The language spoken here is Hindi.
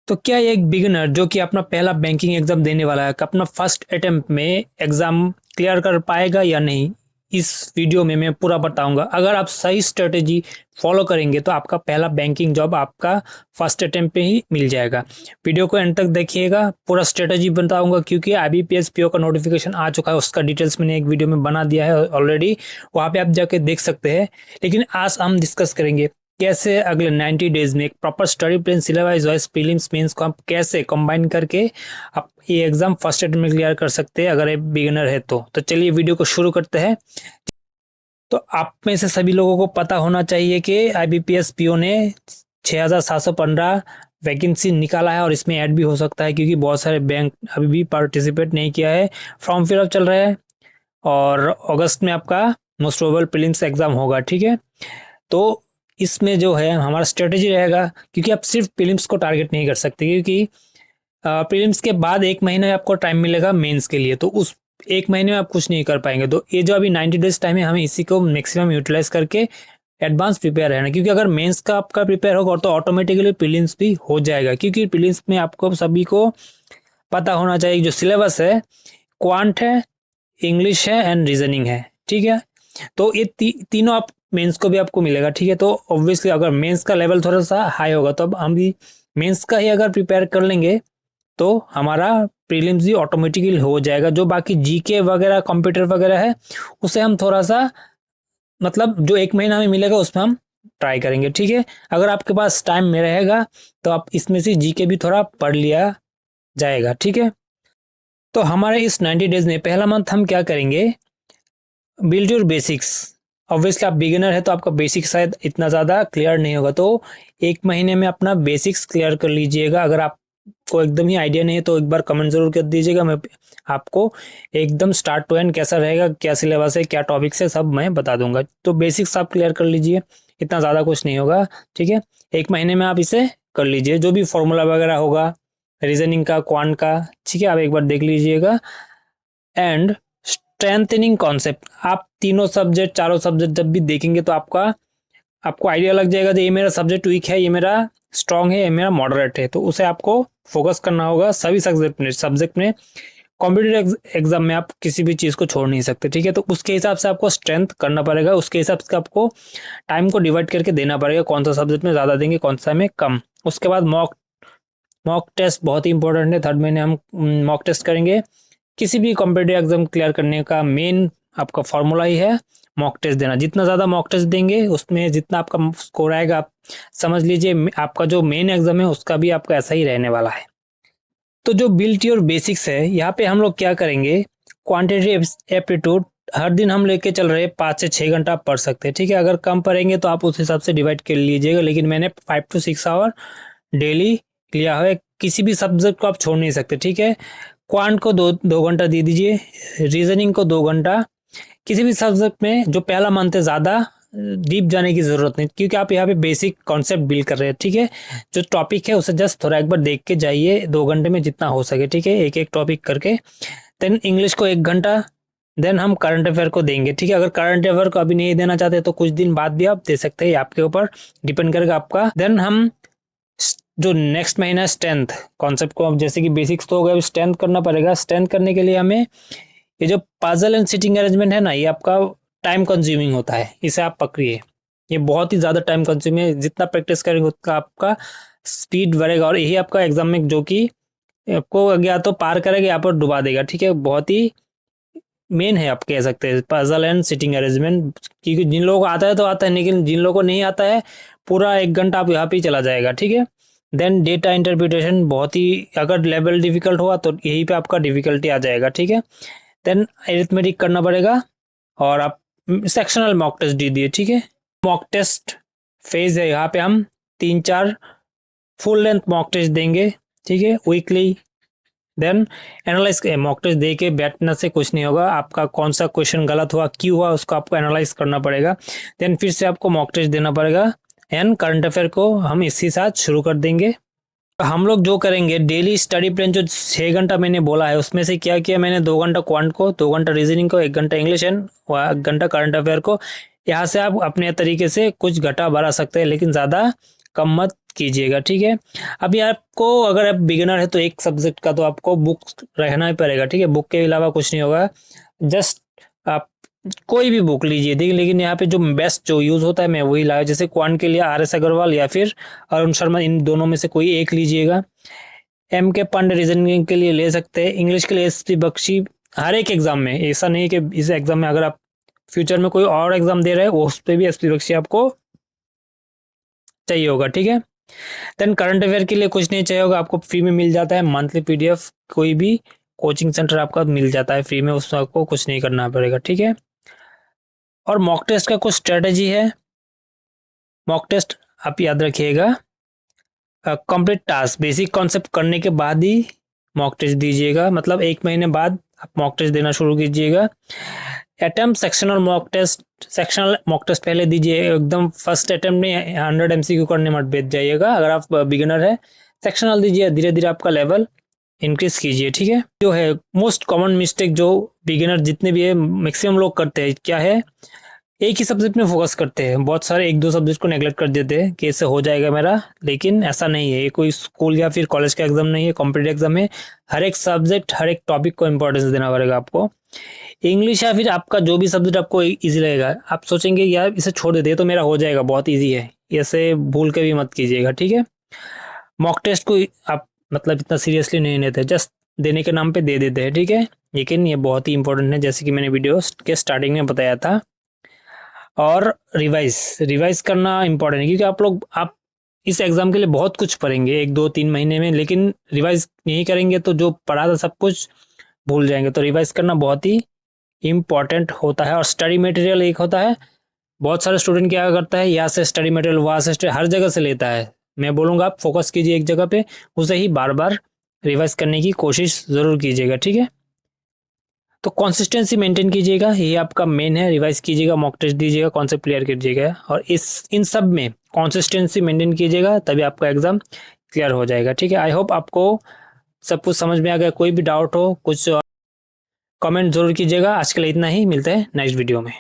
तो क्या एक बिगिनर जो कि अपना पहला बैंकिंग एग्जाम देने वाला है अपना फर्स्ट अटेम्प्ट में एग्जाम क्लियर कर पाएगा या नहीं, इस वीडियो में मैं पूरा बताऊंगा। अगर आप सही स्ट्रेटेजी फॉलो करेंगे तो आपका पहला बैंकिंग जॉब आपका फर्स्ट अटेम्प्ट पे ही मिल जाएगा। वीडियो को एंड तक देखिएगा, पूरा स्ट्रेटेजी बताऊंगा क्योंकि आईबीपीएस पीओ का नोटिफिकेशन आ चुका है, उसका डिटेल्स मैंने एक वीडियो में बना दिया है ऑलरेडी, वहां पे आप जाके देख सकते हैं। लेकिन आज हम डिस्कस करेंगे कैसे अगले 90 डेज में एक proper study plan syllabus wise prelims mains को हम कैसे कंबाइन करके आप ये एग्जाम फर्स्ट अटेम्प्ट में क्लियर कर सकते हैं अगर एक बिगिनर है तो चलिए वीडियो को शुरू करते हैं। तो आप में से सभी लोगों को पता होना चाहिए कि आईबीपीएस पीओ ने 6715 वैकेंसी निकाला है और इसमें ऐड भी हो सकता है क्योंकि बहुत सारे बैंक अभी भी पार्टिसिपेट नहीं किया है। फॉर्म फिलअप चल रहा है और अगस्त में आपका मोस्ट प्रोबेबल प्रीलिम्स एग्जाम होगा। ठीक है, तो इसमें जो है हमारा स्ट्रेटेजी रहेगा, क्योंकि आप सिर्फ प्रीलिम्स को टारगेट नहीं कर सकते क्योंकि प्रीलिम्स के बाद एक महीना आपको टाइम मिलेगा मेंस के लिए, तो उस एक महीने में आप कुछ नहीं कर पाएंगे। तो ये जो अभी 90 डेज टाइम है हमें इसी को मैक्सिमम यूटिलाइज करके एडवांस प्रिपेयर रहना, क्योंकि अगर मेंस का आपका प्रिपेयर होगा तो ऑटोमेटिकली प्रीलिम्स भी हो जाएगा। क्योंकि प्रीलिम्स में आपको सभी को पता होना चाहिए जो सिलेबस है क्वांट है, इंग्लिश है एंड रीजनिंग है। ठीक है, तो ये तीनों आप मेंस को भी आपको मिलेगा। ठीक है, तो ऑब्वियसली अगर मेंस का लेवल थोड़ा सा हाई होगा तो अब हम भी मेंस का ही अगर प्रिपेयर कर लेंगे तो हमारा प्रीलिम्स भी ऑटोमेटिकली हो जाएगा। जो बाकी जीके वगैरह कंप्यूटर वगैरह है उसे हम थोड़ा सा मतलब जो एक महीना हमें मिलेगा उसमें हम ट्राई करेंगे। ठीक है, अगर आपके पास टाइम में रहेगा तो आप इसमें से जीके भी थोड़ा पढ़ लिया जाएगा। ठीक है, तो हमारे इस 90 डेज में पहला मंथ हम क्या करेंगे, बिल्ड योर बेसिक्स। ऑब्वियसली आप बिगिनर है तो आपका बेसिक शायद इतना ज़्यादा क्लियर नहीं होगा, तो एक महीने में अपना बेसिक्स क्लियर कर लीजिएगा। अगर आपको एकदम ही आइडिया नहीं है तो एक बार कमेंट जरूर कर दीजिएगा, मैं आपको एकदम स्टार्ट टू एंड कैसा रहेगा, क्या सिलेबस है, क्या टॉपिक्स है, सब मैं बता दूंगा। तो बेसिक्स आप क्लियर कर लीजिए, इतना ज़्यादा कुछ नहीं होगा। ठीक है, एक महीने में आप इसे कर लीजिए, जो भी फॉर्मूला वगैरह होगा रीजनिंग का, क्वांट का, ठीक है, आप एक बार देख लीजिएगा। एंड स्ट्रेंथनिंग कॉन्सेप्ट, आप तीनों सब्जेक्ट चारों सब्जेक्ट जब भी देखेंगे तो आपको आइडिया लग जाएगा कि ये मेरा सब्जेक्ट वीक है, ये मेरा स्ट्रांग है, ये मेरा मॉडरेट है, तो उसे आपको फोकस करना होगा सभी सब्जेक्ट में। कॉम्पिटिटिव एग्जाम में आप किसी भी चीज़ को छोड़ नहीं सकते। ठीक है, तो उसके हिसाब से आपको स्ट्रेंथ करना पड़ेगा, उसके हिसाब से आपको टाइम को डिवाइड करके देना पड़ेगा, कौन सा सब्जेक्ट में ज़्यादा देंगे कौन सा में कम। उसके बाद मॉक टेस्ट बहुत ही इंपॉर्टेंट है, थर्ड महीने हम मॉक टेस्ट करेंगे। किसी भी कॉम्पिटिटिव एग्जाम क्लियर करने का मेन आपका फॉर्मूला ही है मॉक टेस्ट देना। जितना ज़्यादा मॉक टेस्ट देंगे उसमें जितना आपका स्कोर आएगा, आप समझ लीजिए आपका जो मेन एग्जाम है उसका भी आपका ऐसा ही रहने वाला है। तो जो बिल्ट योर बेसिक्स है, यहाँ पे हम लोग क्या करेंगे, क्वांटिटेटिव एप्टीट्यूड हर दिन हम लेके चल रहे हैं, 5 से 6 घंटा आप पढ़ सकते हैं। ठीक है, अगर कम पढ़ेंगे तो आप उस हिसाब से डिवाइड कर लीजिएगा, लेकिन मैंने 5 to 6 आवर डेली लिया है, किसी भी सब्जेक्ट को आप छोड़ नहीं सकते। ठीक है, क्वांट को दो घंटा दे दीजिए, रीजनिंग को 2 घंटा। किसी भी सब्जेक्ट में जो पहला मंथ है ज़्यादा डीप जाने की ज़रूरत नहीं, क्योंकि आप यहाँ पे बेसिक कॉन्सेप्ट बिल्ड कर रहे हैं। ठीक है, जो टॉपिक है उसे जस्ट थोड़ा एक बार देख के जाइए 2 घंटे में जितना हो सके। ठीक है, एक एक टॉपिक करके। देन इंग्लिश को 1 घंटा, देन हम करंट अफेयर को देंगे। ठीक है, अगर करंट अफेयर को अभी नहीं देना चाहते तो कुछ दिन बाद भी आप दे सकते हैं, आपके ऊपर डिपेंड करेगा आपका। देन हम जो नेक्स्ट महीना स्ट्रेंथ कॉन्सेप्ट को, अब जैसे कि बेसिक्स तो हो गया, स्ट्रेंथ करना पड़ेगा। स्ट्रेंथ करने के लिए हमें ये जो पजल एंड सिटिंग अरेंजमेंट है ना, ये आपका टाइम कंज्यूमिंग होता है, इसे आप पकड़िए, ये बहुत ही ज़्यादा टाइम कंज्यूमिंग है। जितना प्रैक्टिस करेंगे उतना आपका स्पीड बढ़ेगा और यही आपका एग्जाम में जो कि आपको या तो पार करेगा या पर डुबा देगा। ठीक है, बहुत ही मेन है, आप कह सकते हैं पजल एंड सिटिंग अरेंजमेंट, क्योंकि जिन लोगों को आता है तो आता है, लेकिन जिन लोगों को नहीं आता है पूरा 1 घंटा आप यहाँ पे ही चला जाएगा। ठीक है, देन डेटा इंटरप्रिटेशन बहुत ही, अगर लेवल डिफिकल्ट हुआ तो यहीं पे आपका डिफिकल्टी आ जाएगा। ठीक है, देन एरिथमेटिक करना पड़ेगा और आप सेक्शनल मॉक टेस्ट दीजिए। ठीक है, मॉक टेस्ट फेज है, यहाँ पे हम 3-4 फुल लेंथ मॉक टेस्ट देंगे। ठीक है, weekly. Then analyse, mock test दे के बैठने से कुछ नहीं होगा, आपका कौन सा क्वेश्चन गलत हुआ, क्यों हुआ, उसको आपको एनालाइज करना पड़ेगा। देन फिर से आपको मॉक टेस्ट देना पड़ेगा एंड करंट अफेयर को हम इसी साथ शुरू कर देंगे। हम लोग जो करेंगे डेली स्टडी प्लान जो 6 घंटा मैंने बोला है उसमें से क्या किया मैंने, 2 घंटा क्वांट को, 2 घंटा रीजनिंग को, 1 घंटा इंग्लिश एंड 1 घंटा करंट अफेयर को। यहाँ से आप अपने तरीके से कुछ घटा बढ़ा सकते हैं, लेकिन ज़्यादा कम मत कीजिएगा, ठीक है। अभी आपको अगर आप बिगिनर है तो एक सब्जेक्ट का तो आपको बुक रहना ही पड़ेगा, ठीक है। बुक के अलावा कुछ नहीं होगा, जस्ट आप कोई भी बुक लीजिए, देखिए। लेकिन यहाँ पे जो बेस्ट जो यूज होता है मैं वही लाया, जैसे क्वांट के लिए RS अग्रवाल या फिर अरुण शर्मा, इन दोनों में से कोई एक लीजिएगा। MK पांडे रीजनिंग के लिए ले सकते हैं, इंग्लिश के लिए SP बख्शी। हर एक एग्जाम में ऐसा नहीं है कि इस एग्जाम में अगर आप फ्यूचर में कोई और एग्जाम दे रहे हैं उस पर भी SP बख्शी आपको चाहिए होगा, ठीक है। देन करंट अफेयर के लिए कुछ नहीं चाहिए होगा, आपको फ्री में मिल जाता है मंथली PDF, कोई भी कोचिंग सेंटर आपका मिल जाता है फ्री में, उसमें आपको कुछ नहीं करना पड़ेगा, ठीक है। और मॉक टेस्ट का कुछ स्ट्रेटेजी है। मॉक टेस्ट आप याद रखिएगा, कंप्लीट टास्क बेसिक कॉन्सेप्ट करने के बाद ही मॉक टेस्ट दीजिएगा, मतलब 1 महीने बाद आप मॉक टेस्ट देना शुरू कीजिएगा। Attempt sectional mock test, sectional mock test पहले दीजिए, एकदम फर्स्ट अटेम्प्ट में 100 MCQ करने मत बैठ जाइएगा अगर आप बिगिनर है। सेक्शनल दीजिए, धीरे धीरे आपका लेवल इंक्रीज कीजिए, ठीक है। जो है मोस्ट कॉमन मिस्टेक जो बिगिनर जितने भी है मैक्सिमम लोग करते हैं, क्या है, एक ही सब्जेक्ट में फोकस करते हैं, बहुत सारे 1-2 सब्जेक्ट को नेग्लेक्ट कर देते हैं कि इससे हो जाएगा मेरा, लेकिन ऐसा नहीं है। ये कोई स्कूल या फिर कॉलेज का एग्जाम नहीं है, कॉम्पिटेटिव एग्जाम है। हर एक सब्जेक्ट, हर एक टॉपिक को इंपॉर्टेंस देना पड़ेगा आपको। इंग्लिश या फिर आपका जो भी सब्जेक्ट आपको इजी लगेगा, आप सोचेंगे यार इसे छोड़ देते तो मेरा हो जाएगा, बहुत ईजी है, ऐसे भूल के भी मत कीजिएगा, ठीक है। मॉक टेस्ट को आप मतलब इतना सीरियसली नहीं लेते, जस्ट देने के नाम पे दे देते हैं, ठीक है। लेकिन ये बहुत ही इंपॉर्टेंट है, जैसे कि मैंने वीडियो के स्टार्टिंग में बताया था। और रिवाइज करना इंपॉर्टेंट है, क्योंकि आप इस एग्जाम के लिए बहुत कुछ पढ़ेंगे 1-2-3 महीने में, लेकिन रिवाइज नहीं करेंगे तो जो पढ़ा था सब कुछ भूल जाएंगे। तो रिवाइज करना बहुत ही इम्पॉर्टेंट होता है। और स्टडी मटेरियल एक होता है, बहुत सारे स्टूडेंट क्या करता है, यहाँ से स्टडी मटेरियल, वहाँ से हर जगह से लेता है। मैं बोलूँगा आप फोकस कीजिए एक जगह पे, उसे ही बार बार रिवाइज करने की कोशिश ज़रूर कीजिएगा, ठीक है। तो कंसिस्टेंसी मेंटेन कीजिएगा, ये आपका मेन है। रिवाइज कीजिएगा, मॉक टेस्ट दीजिएगा, कॉन्सेप्ट क्लियर कीजिएगा, और इन सब में कंसिस्टेंसी मेंटेन कीजिएगा, तभी आपका एग्जाम क्लियर हो जाएगा, ठीक है। आई होप आपको सब कुछ समझ में आ गया। कोई भी डाउट हो, कुछ कमेंट जरूर कीजिएगा। आज के लिए इतना ही, मिलते हैं नेक्स्ट वीडियो में।